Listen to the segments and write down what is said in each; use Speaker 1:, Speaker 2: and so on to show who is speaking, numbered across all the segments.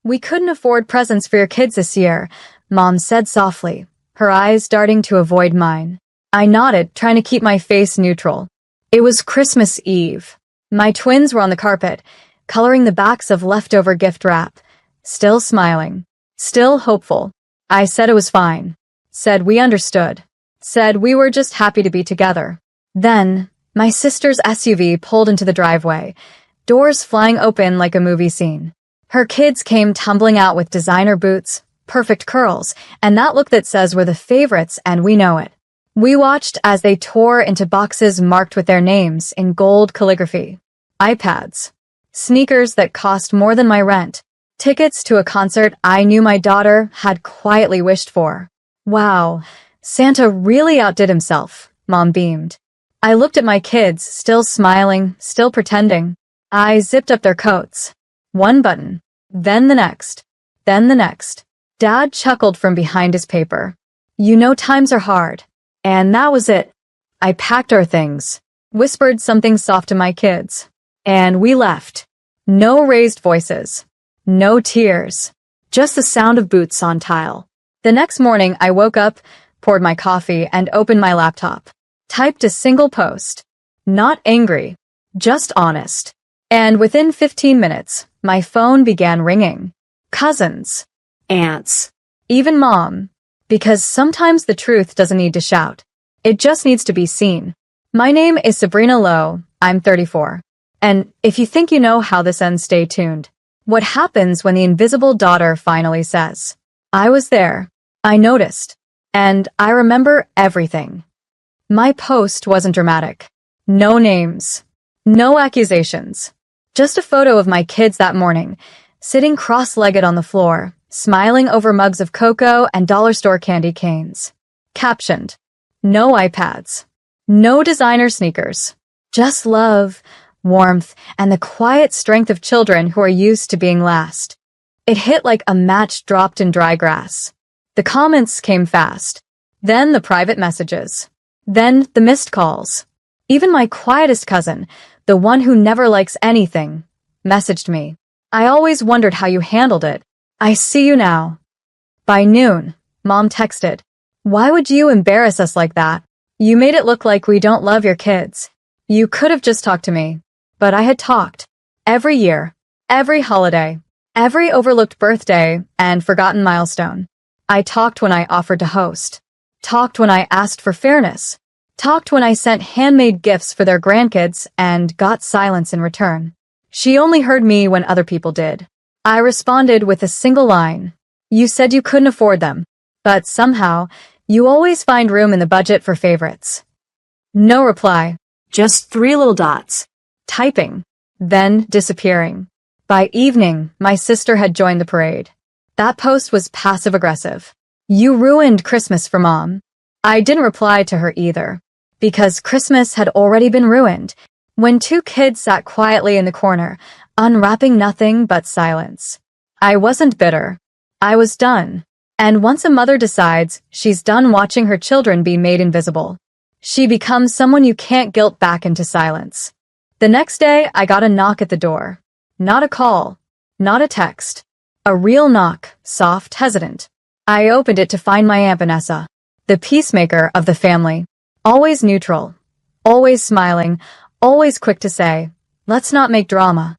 Speaker 1: We couldn't afford presents for your kids this year, Mom said softly, her eyes darting to avoid mine. I nodded, trying to keep my face neutral. It was Christmas Eve. My twins were on the carpet, coloring the backs of leftover gift wrap, still smiling, still hopeful. I said it was fine. Said we understood. Said we were just happy to be together. Then, my sister's SUV pulled into the driveway, doors flying open like a movie scene. Her kids came tumbling out with designer boots, perfect curls, and that look that says we're the favorites and we know it. We watched as they tore into boxes marked with their names in gold calligraphy. iPads. Sneakers that cost more than my rent. Tickets to a concert I knew my daughter had quietly wished for. Wow, Santa really outdid himself, Mom beamed. I looked at my kids, still smiling, still pretending. I zipped up their coats. One button. Then the next. Then the next. Dad chuckled from behind his paper. You know times are hard. And that was it. I packed our things, whispered something soft to my kids, and we left. No raised voices. No tears. Just the sound of boots on tile. The next morning, I woke up, poured my coffee, and opened my laptop. Typed a single post. Not angry. Just honest. And within 15 minutes, my phone began ringing. Cousins. Aunts. Even Mom. Because sometimes the truth doesn't need to shout. It just needs to be seen. My name is Sabrina Lowe. I'm 34. And if you think you know how this ends, stay tuned. What happens when the invisible daughter finally says, I was there. I noticed. And I remember everything. My post wasn't dramatic. No names. No accusations. Just a photo of my kids that morning, sitting cross-legged on the floor, smiling over mugs of cocoa and dollar store candy canes. Captioned, no iPads. No designer sneakers. Just love, warmth, and the quiet strength of children who are used to being last. It hit like a match dropped in dry grass. The comments came fast. Then the private messages. Then the missed calls. Even my quietest cousin, the one who never likes anything, messaged me. I always wondered how you handled it. I see you now. By noon, Mom texted. Why would you embarrass us like that? You made it look like we don't love your kids. You could have just talked to me. But I had talked. Every year. Every holiday. Every overlooked birthday and forgotten milestone. I talked when I offered to host. Talked when I asked for fairness. Talked when I sent handmade gifts for their grandkids and got silence in return. She only heard me when other people did. I responded with a single line. You said you couldn't afford them, but somehow, you always find room in the budget for favorites. No reply. Just 3 little dots. Typing. Then disappearing. By evening, my sister had joined the parade. That post was passive-aggressive. You ruined Christmas for Mom. I didn't reply to her either, because Christmas had already been ruined when 2 kids sat quietly in the corner, unwrapping nothing but silence. I wasn't bitter. I was done. And once a mother decides she's done watching her children be made invisible, she becomes someone you can't guilt back into silence. The next day, I got a knock at the door. Not a call. Not a text. A real knock, soft, hesitant. I opened it to find my Aunt Vanessa, the peacemaker of the family. Always neutral. Always smiling. Always quick to say, let's not make drama.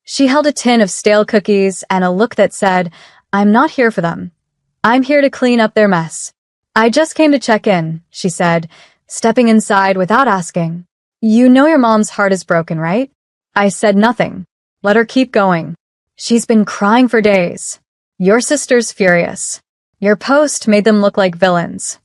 Speaker 1: She held a tin of stale cookies and a look that said, I'm not here for them. I'm here to clean up their mess. I just came to check in, she said, stepping inside without asking. You know your mom's heart is broken, right? I said nothing. Let her keep going. She's been crying for days. Your sister's furious. Your post made them look like villains.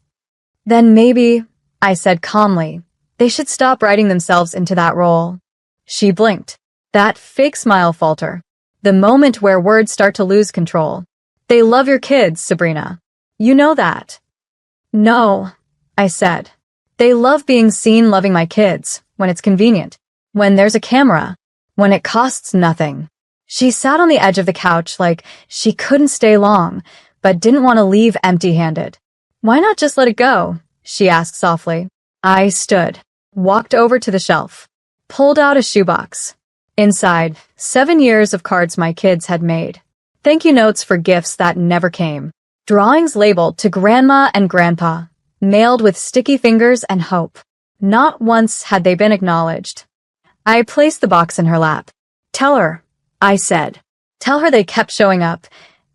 Speaker 1: Then maybe, I said calmly, they should stop writing themselves into that role. She blinked. That fake smile falter. The moment where words start to lose control. They love your kids, Sabrina. You know that. No, I said. They love being seen loving my kids, when it's convenient, when there's a camera, when it costs nothing. She sat on the edge of the couch like she couldn't stay long, but didn't want to leave empty-handed. Why not just let it go? She asked softly. I stood, walked over to the shelf, pulled out a shoebox. Inside, 7 years of cards my kids had made. Thank you notes for gifts that never came. Drawings labeled to Grandma and Grandpa, mailed with sticky fingers and hope. Not once had they been acknowledged. I placed the box in her lap. Tell her, I said. Tell her they kept showing up,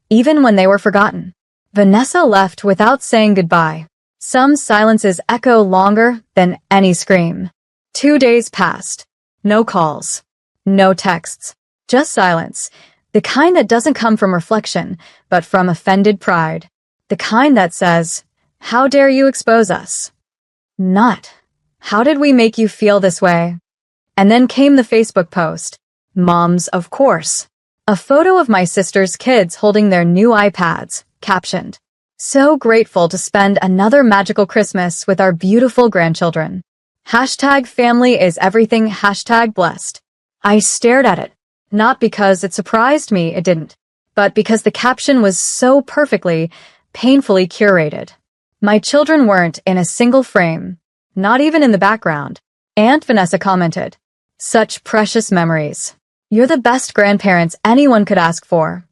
Speaker 1: even when they were forgotten. Vanessa left without saying goodbye. Some silences echo longer than any scream. 2 days passed. No calls. No texts. Just silence. The kind that doesn't come from reflection, but from offended pride. The kind that says, "How dare you expose us?" Not, "How did we make you feel this way?" And then came the Facebook post. Moms, of course. A photo of my sister's kids holding their new iPads, captioned, "So grateful to spend another magical Christmas with our beautiful grandchildren. Hashtag family is everything, hashtag blessed." I stared at it, not because it surprised me, it didn't, but because the caption was so perfectly, painfully curated. My children weren't in a single frame, not even in the background. Aunt Vanessa commented, "Such precious memories. You're the best grandparents anyone could ask for."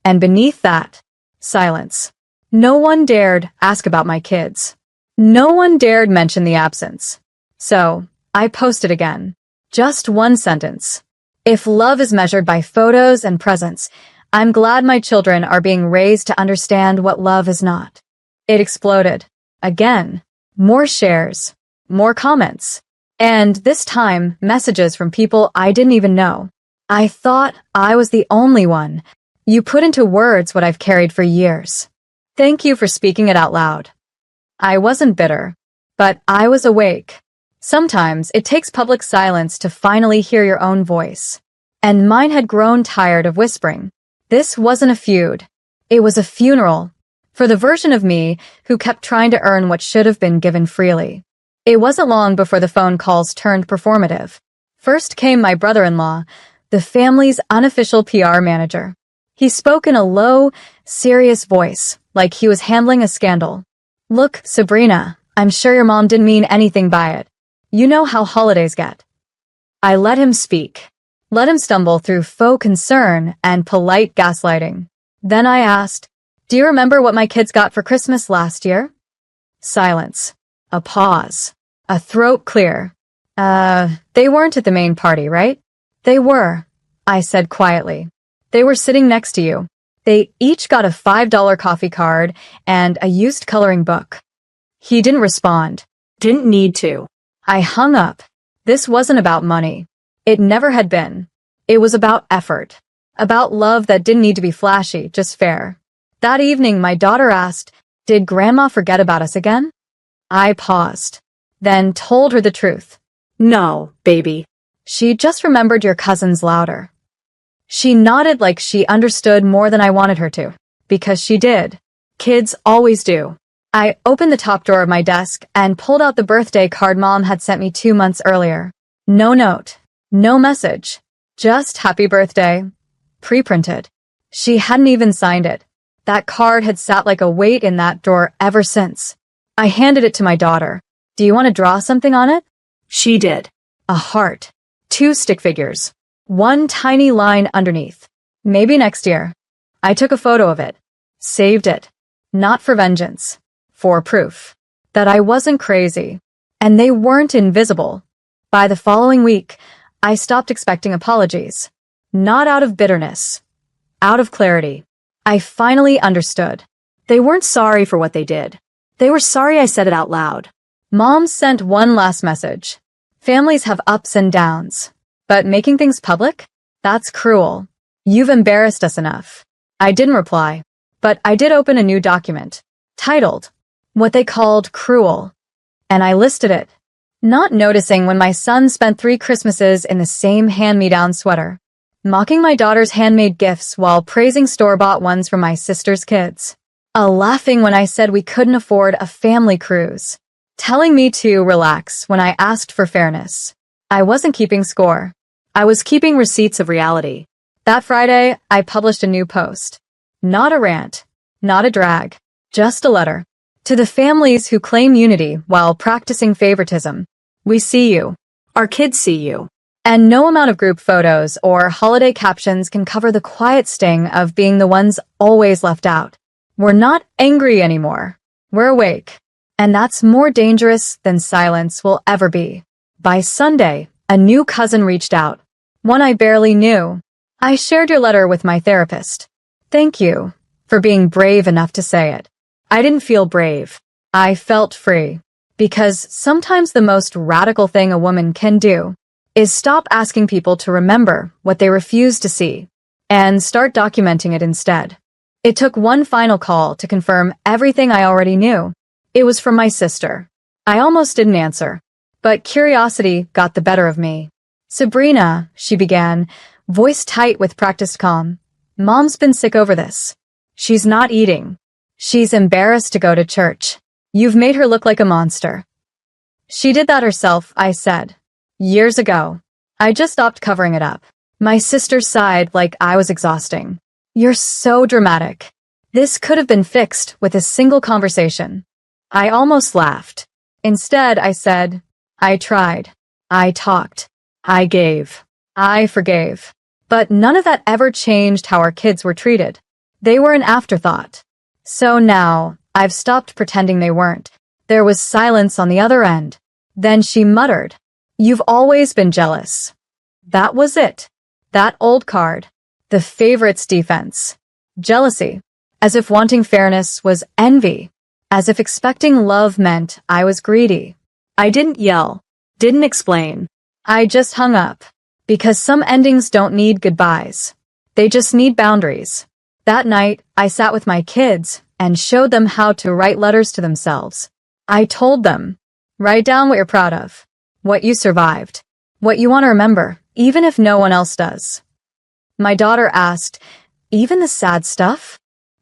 Speaker 1: And beneath that, silence. No one dared ask about my kids. No one dared mention the absence. So, I posted again. Just one sentence. If love is measured by photos and presents, I'm glad my children are being raised to understand what love is not. It exploded. Again. More shares. More comments. And this time, messages from people I didn't even know. I thought I was the only one. You put into words what I've carried for years. Thank you for speaking it out loud. I wasn't bitter, but I was awake. Sometimes it takes public silence to finally hear your own voice. And mine had grown tired of whispering. This wasn't a feud. It was a funeral. For the version of me who kept trying to earn what should have been given freely. It wasn't long before the phone calls turned performative. First came my brother-in-law, the family's unofficial PR manager. He spoke in a low, serious voice, like he was handling a scandal. "Look, Sabrina, I'm sure your mom didn't mean anything by it. You know how holidays get." I let him speak. Let him stumble through faux concern and polite gaslighting. Then I asked, "Do you remember what my kids got for Christmas last year?" Silence. A pause. A throat clear. They weren't at the main party, right?" "They were," I said quietly. "They were sitting next to you. They each got a $5 coffee card and a used coloring book." He didn't respond. Didn't need to. I hung up. This wasn't about money. It never had been. It was about effort. About love that didn't need to be flashy, just fair. That evening, my daughter asked, "Did Grandma forget about us again?" I paused, then told her the truth. "No, baby. She just remembered your cousins louder." She nodded like she understood more than I wanted her to, because she did. Kids always do. I opened the top drawer of my desk and pulled out the birthday card Mom had sent me 2 months earlier. No note. No message. Just happy birthday. Pre-printed. She hadn't even signed it. That card had sat like a weight in that drawer ever since. I handed it to my daughter. "Do you want to draw something on it?" She did. A heart. 2 stick figures. 1 tiny line underneath. "Maybe next year." I took a photo of it. Saved it. Not for vengeance. For proof. That I wasn't crazy. And they weren't invisible. By the following week, I stopped expecting apologies. Not out of bitterness. Out of clarity. I finally understood. They weren't sorry for what they did. They were sorry I said it out loud. Mom sent one last message. "Families have ups and downs. But making things public? That's cruel. You've embarrassed us enough." I didn't reply. But I did open a new document. Titled, what they called cruel. And I listed it. Not noticing when my son spent 3 Christmases in the same hand-me-down sweater. Mocking my daughter's handmade gifts while praising store-bought ones from my sister's kids. Laughing when I said we couldn't afford a family cruise. Telling me to relax when I asked for fairness. I wasn't keeping score. I was keeping receipts of reality. That Friday, I published a new post. Not a rant. Not a drag. Just a letter. To the families who claim unity while practicing favoritism. We see you. Our kids see you. And no amount of group photos or holiday captions can cover the quiet sting of being the ones always left out. We're not angry anymore. We're awake. And that's more dangerous than silence will ever be. By Sunday, a new cousin reached out. One I barely knew. I shared your letter with my therapist. Thank you for being brave enough to say it. I didn't feel brave. I felt free. Because sometimes the most radical thing a woman can do is stop asking people to remember what they refuse to see and start documenting it instead. It took one final call to confirm everything I already knew. It was from my sister. I almost didn't answer, but curiosity got the better of me. Sabrina, she began, voice tight with practiced calm. Mom's been sick over this. She's not eating. She's embarrassed to go to church. You've made her look like a monster. She did that herself, I said. Years ago. I just stopped covering it up. My sister sighed like I was exhausting. You're so dramatic. This could have been fixed with a single conversation. I almost laughed. Instead, I said, I tried. I talked. I gave. I forgave. But none of that ever changed how our kids were treated. They were an afterthought. So now, I've stopped pretending they weren't. There was silence on the other end. Then she muttered, You've always been jealous. That was it. That old card. The favorites defense. Jealousy. As if wanting fairness was envy. As if expecting love meant I was greedy. I didn't yell. Didn't explain. I just hung up. Because some endings don't need goodbyes. They just need boundaries. That night, I sat with my kids and showed them how to write letters to themselves. I told them, write down what you're proud of. What you survived. What you want to remember, even if no one else does. My daughter asked, even the sad stuff?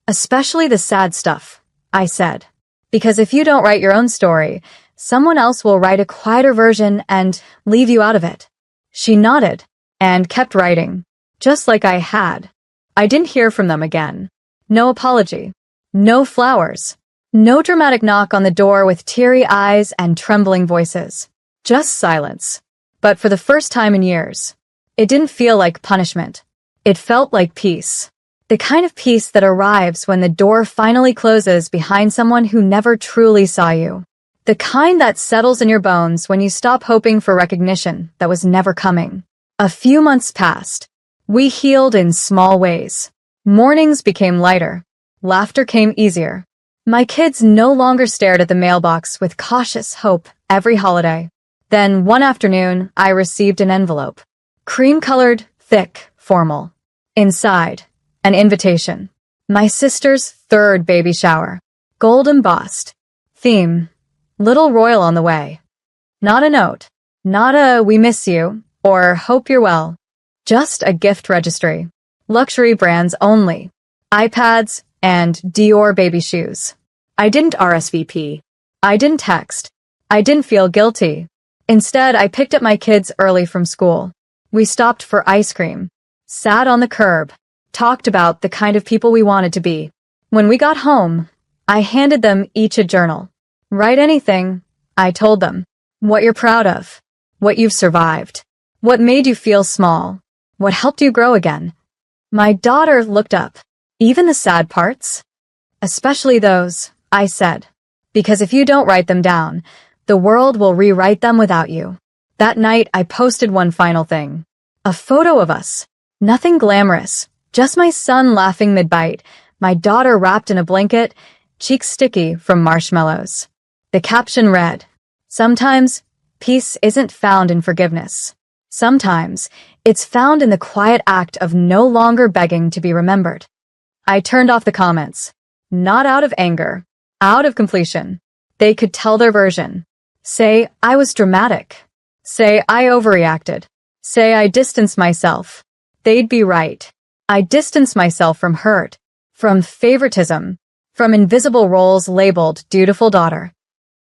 Speaker 1: Especially the sad stuff, I said. Because if you don't write your own story, someone else will write a quieter version and leave you out of it. She nodded and kept writing, just like I had. I didn't hear from them again. No apology. No flowers. No dramatic knock on the door with teary eyes and trembling voices. Just silence. But for the first time in years, it didn't feel like punishment. It felt like peace. The kind of peace that arrives when the door finally closes behind someone who never truly saw you. The kind that settles in your bones when you stop hoping for recognition that was never coming. A few months passed. We healed in small ways. Mornings became lighter. Laughter came easier. My kids no longer stared at the mailbox with cautious hope every holiday. Then one afternoon, I received an envelope. Cream-colored, thick, formal. Inside, an invitation. My sister's third baby shower. Gold embossed. Theme. Little royal on the way. Not a note. Not a we miss you or hope you're well. Just a gift registry. Luxury brands only. iPads and Dior baby shoes. I didn't RSVP. I didn't text. I didn't feel guilty. Instead, I picked up my kids early from school. We stopped for ice cream. Sat on the curb. Talked about the kind of people we wanted to be. When we got home, I handed them each a journal. Write anything, I told them. What you're proud of. What you've survived. What made you feel small. What helped you grow again. My daughter looked up. Even the sad parts? Especially those, I said. Because if you don't write them down, the world will rewrite them without you. That night, I posted one final thing. A photo of us. Nothing glamorous. Just my son laughing mid-bite, my daughter wrapped in a blanket, cheeks sticky from marshmallows. The caption read, Sometimes, peace isn't found in forgiveness. Sometimes, it's found in the quiet act of no longer begging to be remembered. I turned off the comments. Not out of anger. Out of completion. They could tell their version. Say I was dramatic. Say I overreacted. Say I distanced myself. They'd be right. I distanced myself from hurt, from favoritism, from invisible roles labeled dutiful daughter.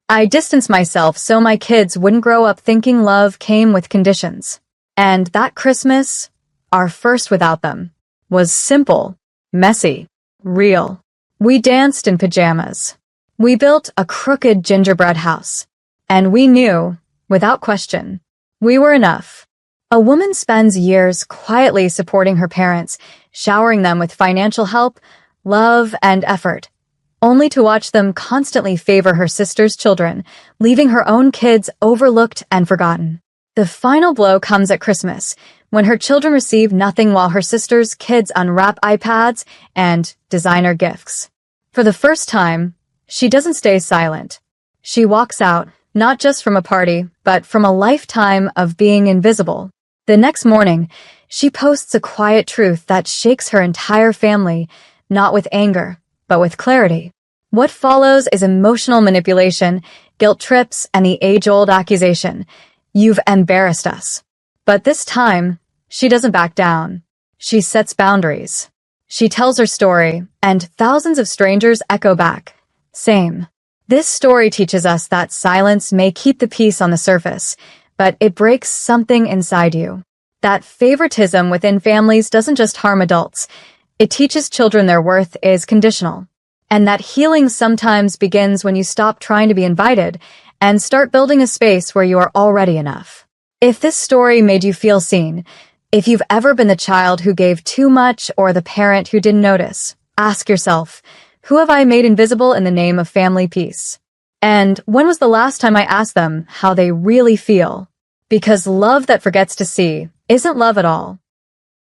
Speaker 1: I distanced myself so my kids wouldn't grow up thinking love came with conditions. And that Christmas, our first without them, was simple, messy, real. We danced in pajamas. We built a crooked gingerbread house. And we knew, without question, we were enough. A woman spends years quietly supporting her parents, showering them with financial help, love, and effort, only to watch them constantly favor her sister's children, leaving her own kids overlooked and forgotten. The final blow comes at Christmas, when her children receive nothing while her sister's kids unwrap iPads and designer gifts. For the first time, she doesn't stay silent. She walks out, not just from a party, but from a lifetime of being invisible. The next morning, she posts a quiet truth that shakes her entire family, not with anger, but with clarity. What follows is emotional manipulation, guilt trips, and the age-old accusation, "You've embarrassed us." But this time, she doesn't back down. She sets boundaries. She tells her story, and thousands of strangers echo back. Same. This story teaches us that silence may keep the peace on the surface, but it breaks something inside you. That favoritism within families doesn't just harm adults. It teaches children their worth is conditional. And that healing sometimes begins when you stop trying to be invited and start building a space where you are already enough. If this story made you feel seen, if you've ever been the child who gave too much or the parent who didn't notice, ask yourself, who have I made invisible in the name of family peace? And when was the last time I asked them how they really feel? Because love that forgets to see isn't love at all.